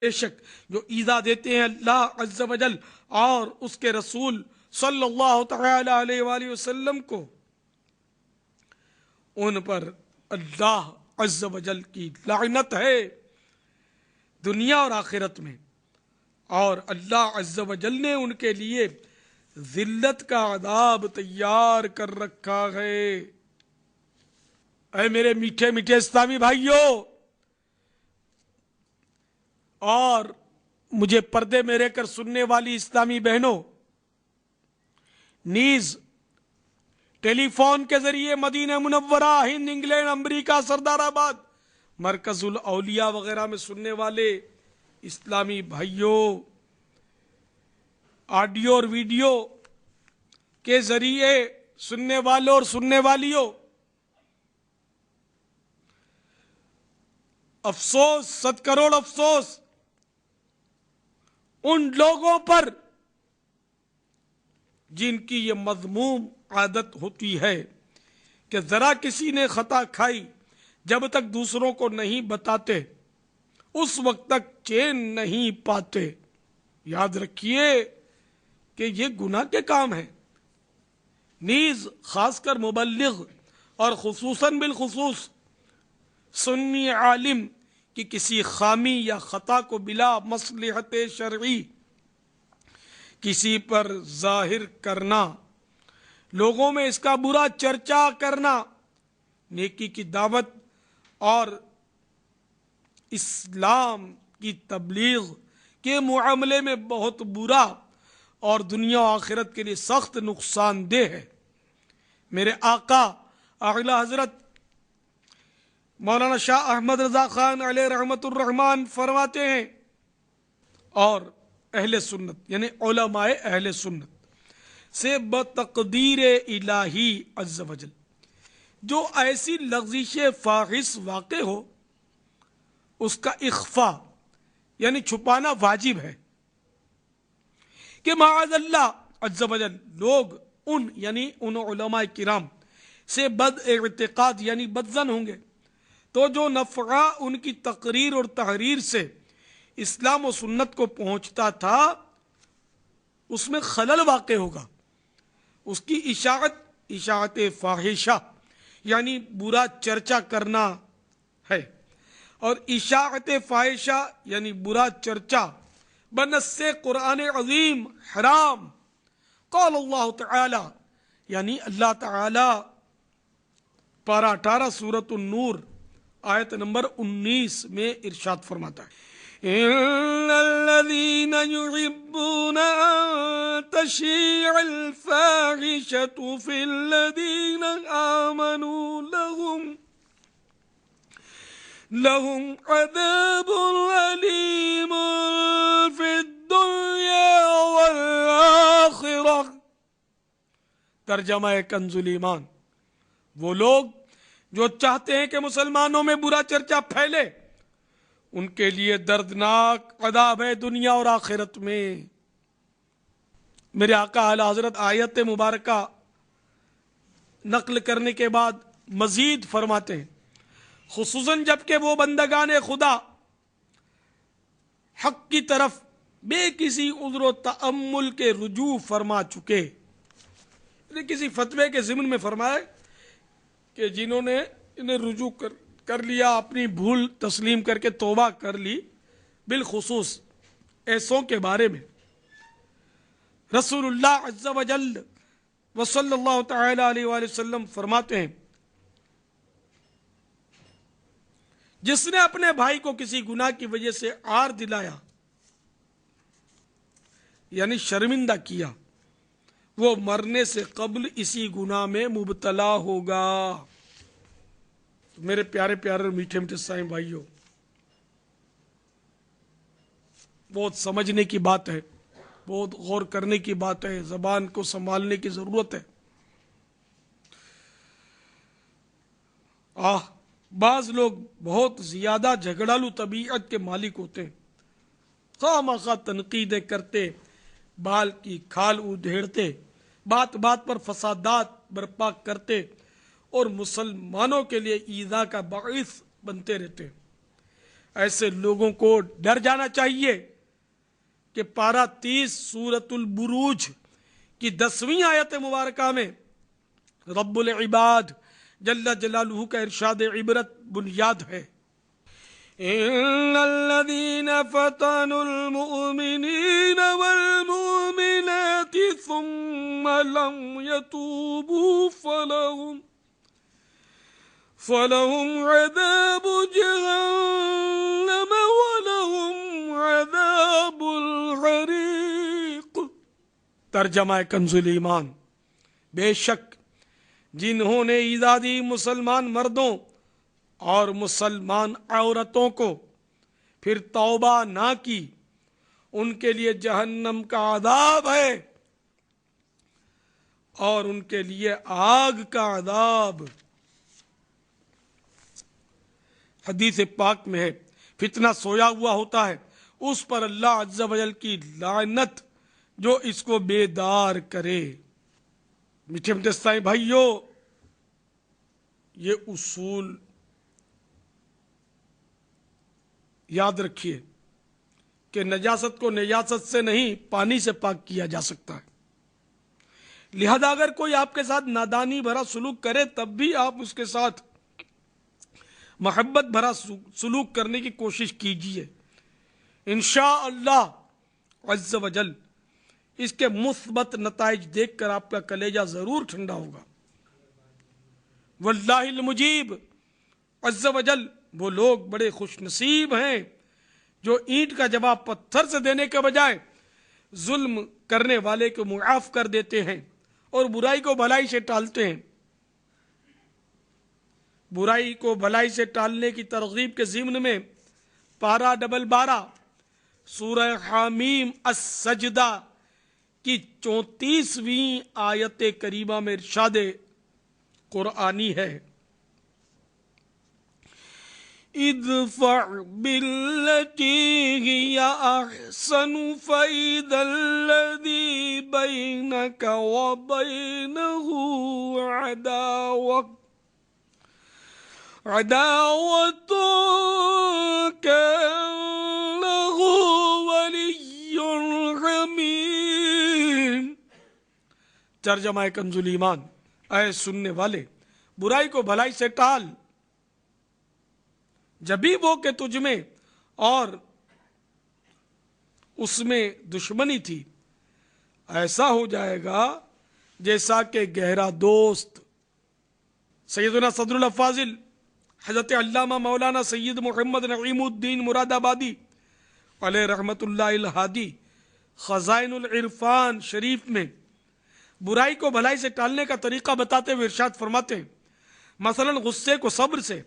بے شک جو ایذا دیتے ہیں اللہ عز و جل اور اس کے رسول صلی اللہ تعالی علیہ وآلہ وسلم کو، ان پر اللہ عز و جل کی لعنت ہے دنیا اور آخرت میں، اور اللہ عز و جل نے ان کے لیے ذلت کا عذاب تیار کر رکھا ہے۔ اے میرے میٹھے میٹھے اسلامی بھائیوں اور مجھے پردے میں رہ کر سننے والی اسلامی بہنوں، نیز ٹیلی فون کے ذریعے مدینہ منورہ، ہند، انگلینڈ، امریکہ، سردار آباد، مرکز الاولیاء وغیرہ میں سننے والے اسلامی بھائیوں، آڈیو اور ویڈیو کے ذریعے سننے والوں اور سننے والیوں، افسوس، 100 کروڑ افسوس ان لوگوں پر جن کی یہ مذموم عادت ہوتی ہے کہ ذرا کسی نے خطا کھائی، جب تک دوسروں کو نہیں بتاتے اس وقت تک چین نہیں پاتے۔ یاد رکھیے کہ یہ گناہ کے کام ہے، نیز خاص کر مبلغ اور خصوصاً بالخصوص سنی عالم کی کسی خامی یا خطا کو بلا مصلحت شرعی کسی پر ظاہر کرنا، لوگوں میں اس کا برا چرچا کرنا، نیکی کی دعوت اور اسلام کی تبلیغ کے معاملے میں بہت برا اور دنیا و آخرت کے لیے سخت نقصان دہ ہے۔ میرے آقا اعلی حضرت مولانا شاہ احمد رضا خان علیہ رحمت الرحمن فرماتے ہیں، اور اہل سنت یعنی علماء اہل سنت سے بتقدیر الہی عز و جل جو ایسی لغزش فاحش واقع ہو اس کا اخفاء یعنی چھپانا واجب ہے، کہ معاذ اللہ عز و جل لوگ ان علماء کرام سے بد اعتقاد یعنی بدظن ہوں گے، تو جو نفع ان کی تقریر اور تحریر سے اسلام و سنت کو پہنچتا تھا اس میں خلل واقع ہوگا، اس کی اشاعت فاحشہ یعنی برا چرچا کرنا ہے، اور اشاعت فاحشہ یعنی برا چرچا بنص قرآن عظیم حرام۔ قال اللہ تعالی یعنی اللہ تعالی پارہ 18 سورۃ النور آیت نمبر 19 میں ارشاد فرماتا ہے، ان الذين يحبون ان تشيع الفاحشة في الذين آمنوا لهم عذاب أليم في الدنيا والآخرة۔ ترجمہ کنز الایمان، وہ لوگ جو چاہتے ہیں کہ مسلمانوں میں برا چرچا پھیلے ان کے لیے دردناک عذاب ہے دنیا اور آخرت میں۔ میرے آقا اعلی حضرت آیت مبارکہ نقل کرنے کے بعد مزید فرماتے ہیں، خصوصاً جب کہ وہ بندگان خدا حق کی طرف بے کسی عذر و تأمل کے رجوع فرما چکے، کسی فتوے کے ضمن میں فرمائے کہ جنہوں نے انہیں رجوع کر لیا، اپنی بھول تسلیم کر کے توبہ کر لی، بالخصوص ایسوں کے بارے میں رسول اللہ عز و جل وصلی اللہ تعالی علیہ وآلہ وسلم فرماتے ہیں، جس نے اپنے بھائی کو کسی گناہ کی وجہ سے عار دلایا یعنی شرمندہ کیا، وہ مرنے سے قبل اسی گناہ میں مبتلا ہوگا۔ میرے پیارے پیارے میٹھے میٹھے سائیں بھائیوں، بہت سمجھنے کی بات ہے، بہت غور کرنے کی بات ہے، زبان کو سنبھالنے کی ضرورت ہے۔ بعض لوگ بہت زیادہ جھگڑالو طبیعت کے مالک ہوتے ہیں، خواہ مخواہ تنقیدیں کرتے، بال کی کھال ادھیڑتے، بات بات پر فسادات برپا کرتے اور مسلمانوں کے لیے ایذا کا باعث بنتے رہتے ہیں۔ ایسے لوگوں کو ڈر جانا چاہیے کہ پارہ 30 سورۃ البروج کی 10ویں آیت مبارکہ میں رب العباد جل جلالہ کا ارشاد عبرت بنیاد ہے، ان الذين فتنوا المؤمنين والمؤمنات ثم لم يتوبوا فلهم عذاب جهنم ولهم عذاب الحریق۔ ترجمہ کنز ایمان، بے شک جنہوں نے ایزادی مسلمان مردوں اور مسلمان عورتوں کو پھر توبہ نہ کی، ان کے لیے جہنم کا عذاب ہے اور ان کے لیے آگ کا عذاب۔ حدیث پاک میں ہے، فتنہ سویا ہوا ہوتا ہے، اس پر اللہ عز و جل کی لعنت جو اس کو بیدار کرے۔ میٹھے مدثائی بھائیو، یہ اصول یاد رکھیے کہ نجاست کو نجاست سے نہیں پانی سے پاک کیا جا سکتا ہے، لہذا اگر کوئی آپ کے ساتھ نادانی بھرا سلوک کرے تب بھی آپ اس کے ساتھ محبت بھرا سلوک کرنے کی کوشش کیجیے، انشاءاللہ عز و جل اس کے مثبت نتائج دیکھ کر آپ کا کلیجہ ضرور ٹھنڈا ہوگا۔ واللہ المجیب عز و جل وہ لوگ بڑے خوش نصیب ہیں جو اینٹ کا جواب پتھر سے دینے کے بجائے ظلم کرنے والے کو معاف کر دیتے ہیں اور برائی کو بھلائی سے ٹالتے ہیں۔ برائی کو بھلائی سے ٹالنے کی ترغیب کے ضمن میں پارہ 12 سورہ حامیم السجدہ کی 34ویں آیت کریمہ میں ارشاد قرآنی ہے، ادفع بالتي هي احسن فاذا الذي بينك وبينه عداوة كأنه ولي حميم۔ ترجمہ کنز ایمان، اے سننے والے، برائی کو بھلائی سے ٹال، جبھی وہ کہ تجھ میں اور اس میں دشمنی تھی، ایسا ہو جائے گا جیسا کہ گہرا دوست۔ سیدنا صدر الافاضل حضرت علامہ مولانا سید محمد نعیم الدین مراد آبادی علیہ رحمت اللہ الہادی خزائن العرفان شریف میں برائی کو بھلائی سے ٹالنے کا طریقہ بتاتے ہوئے ارشاد فرماتے ہیں، مثلا غصے کو صبر سے،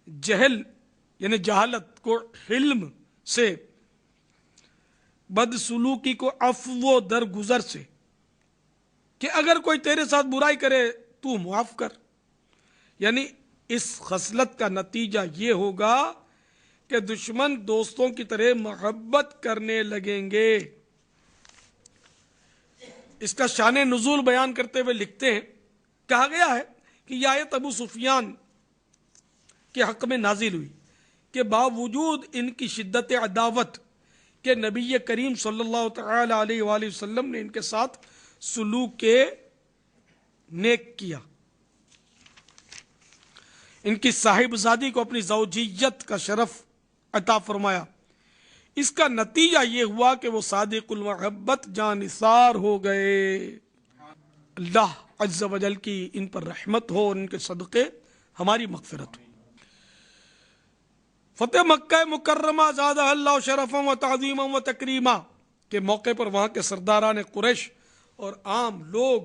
جہل یعنی جہالت کو حلم سے، بدسلوکی کو عفو و درگزر سے، کہ اگر کوئی تیرے ساتھ برائی کرے تو معاف کر۔ یعنی اس خصلت کا نتیجہ یہ ہوگا کہ دشمن دوستوں کی طرح محبت کرنے لگیں گے۔ اس کا شان نزول بیان کرتے ہوئے لکھتے ہیں، کہا گیا ہے کہ یہ آیت ابو سفیان کے حق میں نازل ہوئی کہ باوجود ان کی شدت عداوت کہ نبی کریم صلی اللہ تعالی علیہ وآلہ وسلم نے ان کے ساتھ سلوک نیک کیا، ان کی صاحبزادی کو اپنی زوجیت کا شرف عطا فرمایا۔ اس کا نتیجہ یہ ہوا کہ وہ صادق المحبت جانثار ہو گئے۔ اللہ عز و جل کی ان پر رحمت ہو اور ان کے صدقے ہماری مغفرت ہو۔ فتح مکہ مکرمہ زادہ اللہ شرفا و تعظیما و تکریما کے موقع پر وہاں کے سرداران قریش اور عام لوگ